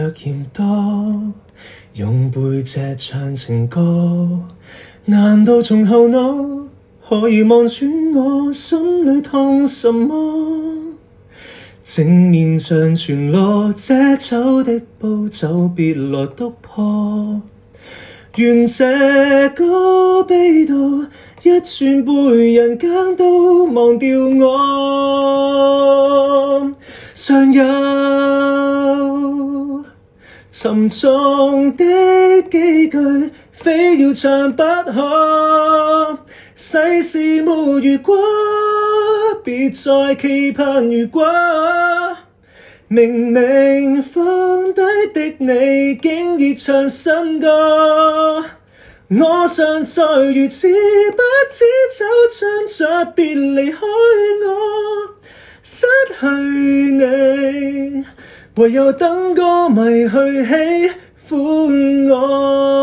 若嫌多，用背脊唱情歌。難道從後腦可以望穿我心裏痛什麼？正面像全裸，這醜的步驟別來督破。願這個悲到一轉背人間都忘掉我。尚有沉重的幾句，非要唱不可。世事沒如果，別再期盼如果。明明放低的你，竟已唱新歌。我尚在如此，不知走唱着別離開我。失去你，唯有等歌迷去喜歡我。